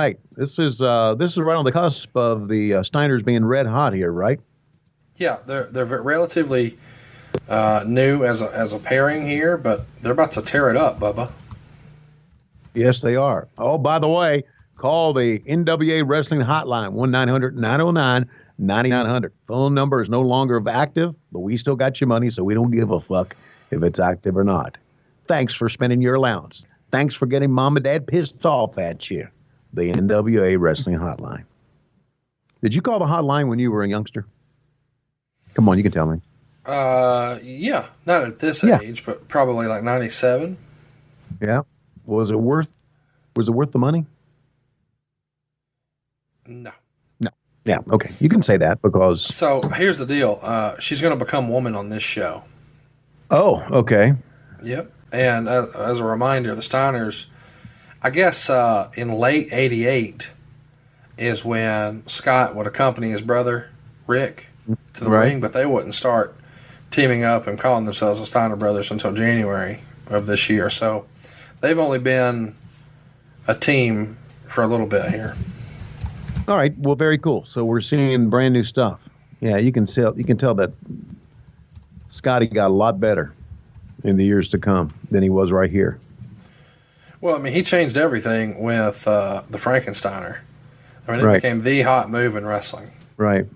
right. This is right on the cusp of the Steiners being red hot here, right? Yeah, they're relatively new as a pairing here, but they're about to tear it up, Bubba. Yes, they are. Oh, by the way, call the NWA Wrestling Hotline, 1-900-909-9900. Phone number is no longer active, but we still got your money, so we don't give a fuck if it's active or not. Thanks for spending your allowance. Thanks for getting mom and dad pissed off at you. The NWA Wrestling Hotline. Did you call the hotline when you were a youngster? Come on, you can tell me. Yeah, not at this age, but probably like 97. Yeah. Was it worth the money? No. No. Yeah, okay. You can say that because So here's the deal. She's going to become woman on this show. Oh, okay. Yep. And as a reminder, the Steiners, I guess in late 88 is when Scott would accompany his brother, Rick, to the ring, but they wouldn't start teaming up and calling themselves the Steiner Brothers until January of this year. So they've only been a team for a little bit here. All right. Well, very cool. So we're seeing brand new stuff. Yeah, you can tell that Scotty got a lot better in the years to come than he was right here. Well, I mean, he changed everything with the Frankensteiner. I mean, it became the hot move in wrestling. Right.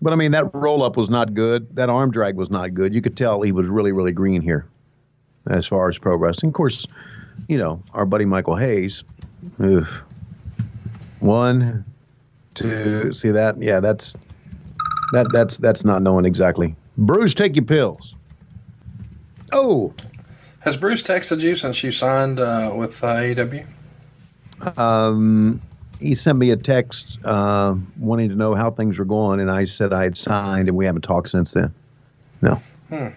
But, I mean, that roll-up was not good. That arm drag was not good. You could tell he was really, really green here as far as pro wrestling. Of course, you know, our buddy Michael Hayes. Oof. 1, 2, see that? Yeah, that's not knowing exactly. Bruce, take your pills. Oh. Has Bruce texted you since you signed with AEW? He sent me a text wanting to know how things were going, and I said I had signed, and we haven't talked since then. No.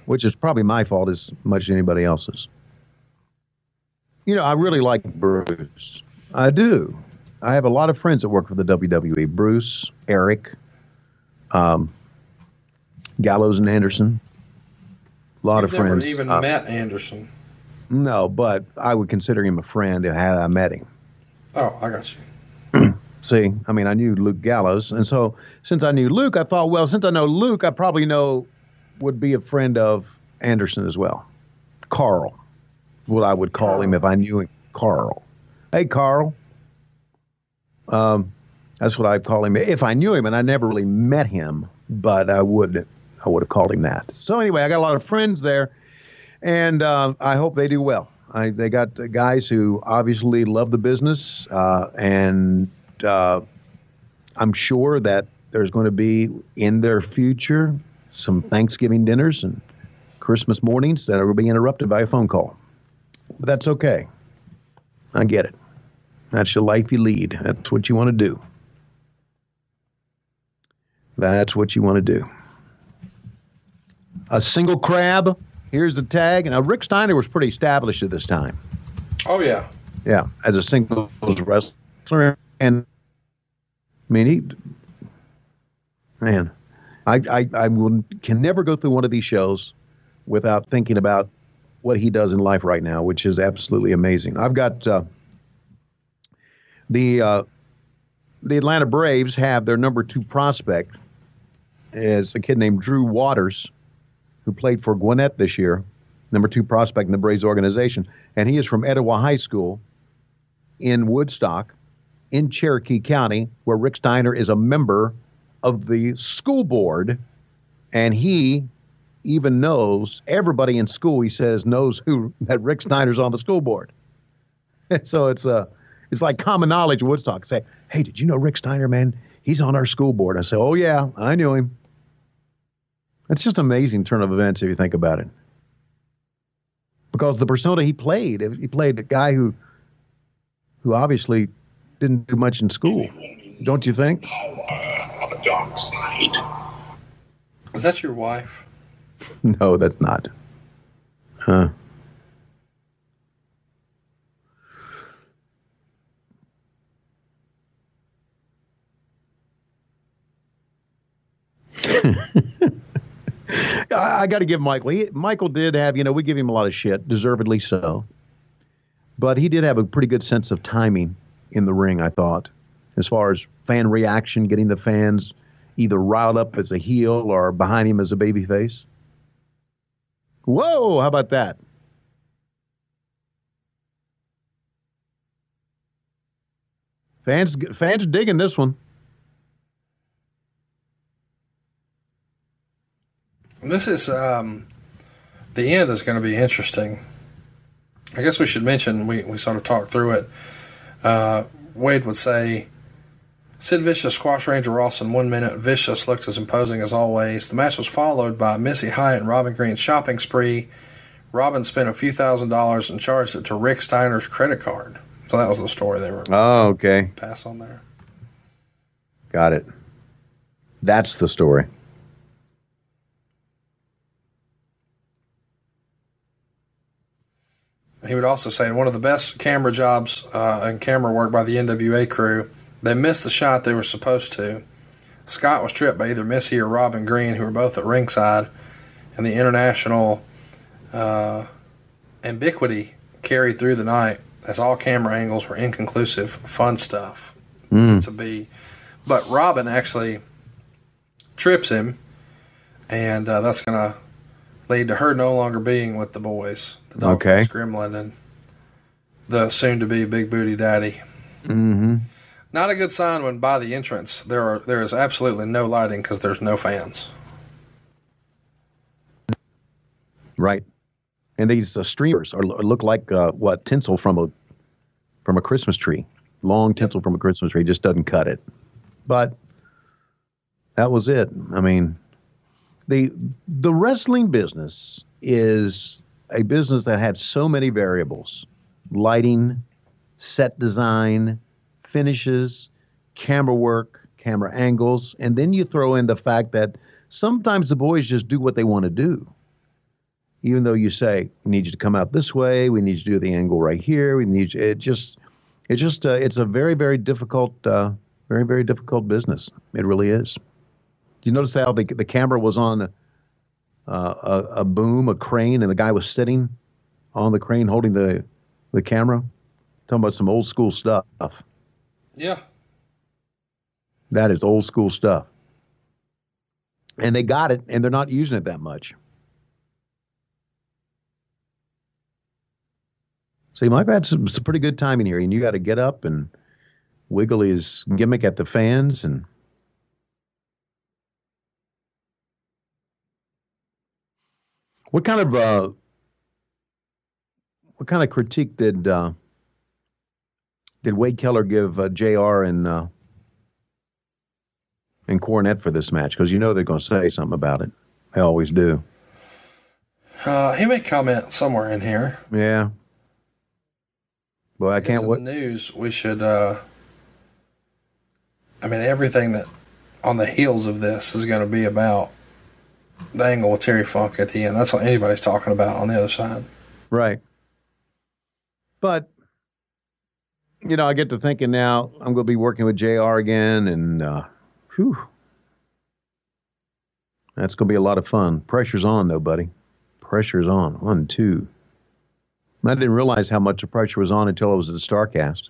Which is probably my fault as much as anybody else's. You know, I really like Bruce. I do. I have a lot of friends that work for the WWE. Bruce, Eric, Gallows and Anderson. A lot of friends. Never even met Anderson. No, but I would consider him a friend had I met him. Oh, I got you. See, I mean, I knew Luke Gallows, and so since I knew Luke, I thought, well, since I know Luke, I probably would be a friend of Anderson as well. Carl, what I would call him if I knew him. Carl. Hey, Carl. That's what I'd call him if I knew him, and I never really met him, but I would have called him that. So anyway, I got a lot of friends there, and I hope they do well. They got guys who obviously love the business, and I'm sure that there's going to be in their future some Thanksgiving dinners and Christmas mornings that will be interrupted by a phone call. But that's okay. I get it. That's your life you lead. That's what you want to do. That's what you want to do. A single crab. Here's the tag. And Rick Steiner was pretty established at this time. Oh, yeah. Yeah, as a singles wrestler. And, I mean, I can never go through one of these shows without thinking about what he does in life right now, which is absolutely amazing. I've got the Atlanta Braves have their number 2 prospect is a kid named Drew Waters, who played for Gwinnett this year, number 2 prospect in the Braves organization. And he is from Etowah High School in Woodstock in Cherokee County, where Rick Steiner is a member of the school board. And he even knows, everybody in school, he says, knows that Rick Steiner's on the school board. So it's like common knowledge in Woodstock. Say, hey, did you know Rick Steiner, man? He's on our school board. I say, oh, yeah, I knew him. It's just an amazing turn of events if you think about it. Because the persona he played a guy who obviously didn't do much in school. Don't you think? Power of the dark side. Is that your wife? No, that's not. Huh. I got to give Michael did have, we give him a lot of shit, deservedly so. But he did have a pretty good sense of timing in the ring, I thought, as far as fan reaction, getting the fans either riled up as a heel or behind him as a babyface. Whoa, how about that? Fans digging this one. This is the end is going to be interesting. I guess we should mention we sort of talked through it. Wade would say, Sid Vicious squashed Ranger Ross in 1 minute. Vicious looked as imposing as always. The match was followed by Missy Hyatt and Robin Green's shopping spree. Robin spent a few $1,000s and charged it to Rick Steiner's credit card. So that was the story they were. Oh, okay. Pass on there. Got it. That's the story. He would also say, one of the best camera jobs and camera work by the NWA crew, they missed the shot they were supposed to. Scott was tripped by either Missy or Robin Green, who were both at ringside, and the international ambiguity carried through the night as all camera angles were inconclusive. Fun stuff to be. But Robin actually trips him, and that's going to lead to her no longer being with the boys. The Dogface Gremlin and the soon-to-be Big Booty Daddy. Mm-hmm. Not a good sign when by the entrance there is absolutely no lighting because there's no fans. Right. And these streamers look like tinsel from a Christmas tree. Long tinsel from a Christmas tree just doesn't cut it. But that was it. I mean, the wrestling business is a business that had so many variables: lighting, set design, finishes, camera work, camera angles, and then you throw in the fact that sometimes the boys just do what they want to do. Even though you say, we need you to come out this way, we need you to do the angle right here, we need you, it's a very, very difficult, very difficult business. It really is. Do you notice how the camera was on a boom, a crane, and the guy was sitting on the crane holding the camera? Talking about some old school stuff. Yeah. That is old school stuff. And they got it, and they're not using it that much. See, Mike had some pretty good timing here, and you got to get up and wiggle his gimmick at the fans. And what kind of critique did Wade Keller give JR and Cornette for this match? Because you know they're going to say something about it. They always do. He may comment somewhere in here. Yeah. Boy, I can't wait. In the news, we should. Everything that on the heels of this is going to be about the angle with Terry Funk at the end. That's what anybody's talking about on the other side. Right. But, I get to thinking now, I'm going to be working with JR again, and that's going to be a lot of fun. Pressure's on, though, buddy. Pressure's on. 1, 2. I didn't realize how much the pressure was on until I was at the Starrcast.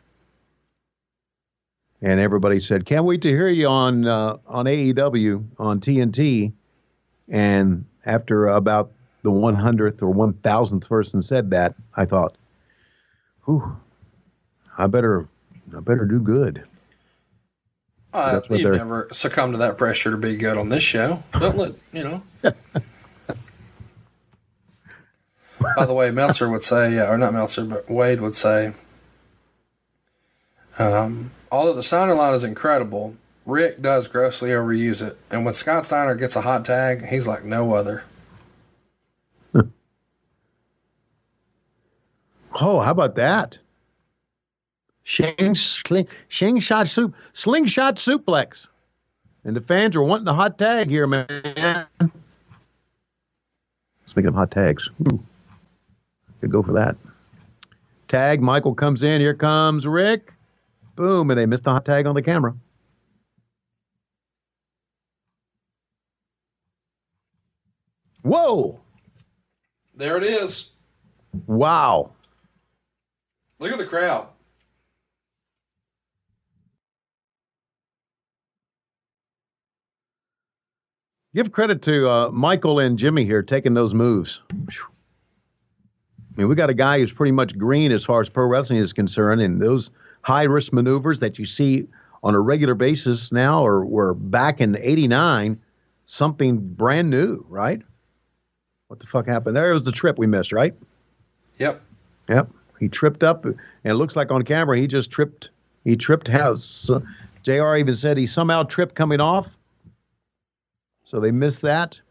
And everybody said, can't wait to hear you on AEW, on TNT. And after about the 100th or 1,000th person said that, I thought, I better do good. You've never succumbed to that pressure to be good on this show. Don't let. By the way, Meltzer would say, or not Meltzer, but Wade would say, although the Steiner line is incredible, Rick does grossly overuse it. And when Scott Steiner gets a hot tag, he's like no other. Oh, how about that? Slingshot suplex. And the fans are wanting a hot tag here, man. Speaking of hot tags, could go for that. Tag, Michael comes in. Here comes Rick. Boom, and they missed the hot tag on the camera. Whoa! There it is. Wow. Look at the crowd. Give credit to Michael and Jimmy here taking those moves. Whew. I mean, we got a guy who's pretty much green as far as pro wrestling is concerned, and those high-risk maneuvers that you see on a regular basis now or were back in '89, something brand new, right? What the fuck happened? There was the trip we missed, right? Yep. Yep. He tripped up, and it looks like on camera he just tripped. He tripped house. JR even said he somehow tripped coming off. So they missed that.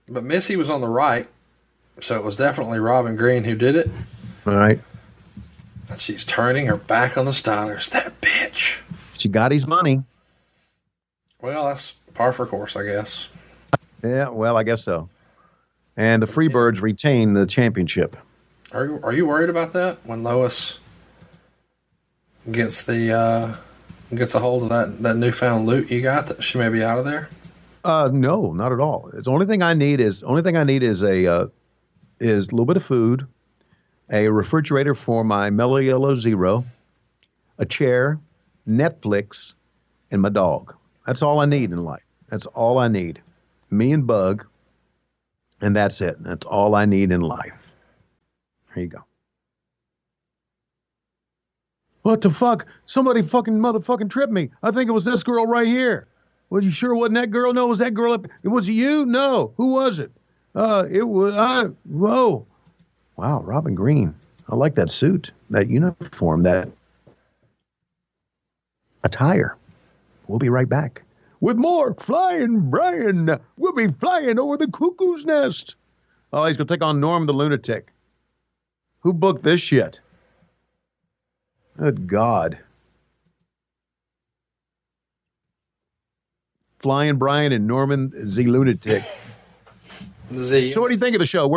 But Missy was on the right, so it was definitely Robin Green who did it. All right. And she's turning her back on the Steiners. That bitch. She got his money. Well, that's par for course, I guess. Yeah, well, I guess so. And the Freebirds retain the championship. Are you worried about that when Lois gets a hold of that newfound loot you got, that she may be out of there? No, not at all. The only thing I need is a little bit of food, a refrigerator for my Mellow Yellow Zero, a chair, Netflix, and my dog. That's all I need in life. That's all I need. Me and Bug, and that's it. That's all I need in life. There you go. What the fuck? Somebody fucking motherfucking tripped me. I think it was this girl right here. Well, you sure wasn't that girl? No, was that girl up? It was you? No. Who was it? It was, whoa. Wow, Robin Green. I like that suit, that uniform, that attire. We'll be right back with more Flying Brian. We'll be flying over the cuckoo's nest. Oh, he's going to take on Norm the Lunatic. Who booked this shit? Good God. Flying Brian and Norman the Lunatic. So what do you think of the show?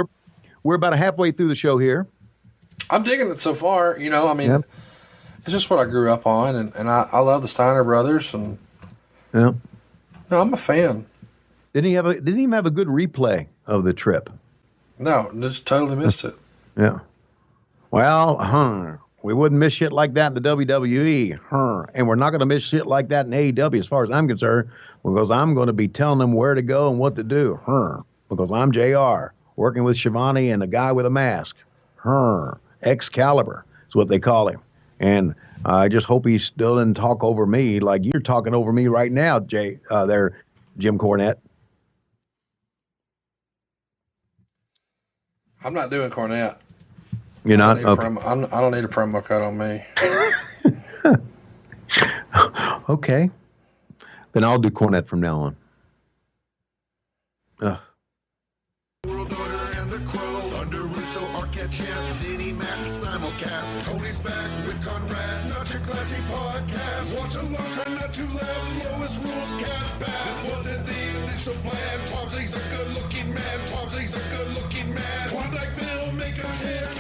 We're about halfway through the show here. I'm digging it so far. It's just what I grew up on, and I love the Steiner brothers, and yeah. No, I'm a fan. Didn't he even have a good replay of the trip? No, just totally missed it. Yeah. Well, we wouldn't miss shit like that in the WWE, and we're not going to miss shit like that in AEW as far as I'm concerned, because I'm going to be telling them where to go and what to do, because I'm JR, working with Schiavone and a guy with a mask, Excalibur is what they call him, and I just hope he still didn't talk over me like you're talking over me right now, Jim Cornette. I'm not doing Cornette. You're not? Okay. I don't need a promo code on me. Okay. Then I'll do Cornette from now on. World Order and the Crow, Thunder Russo, Arquette Champ, Vinnie Mac, simulcast. Tony's back with Conrad, not your classy podcast. Watch along, try not to laugh. Lowest rules can't pass. This wasn't the initial plan. Tom Zig's a good-looking man. Klondike Bill, make a chant.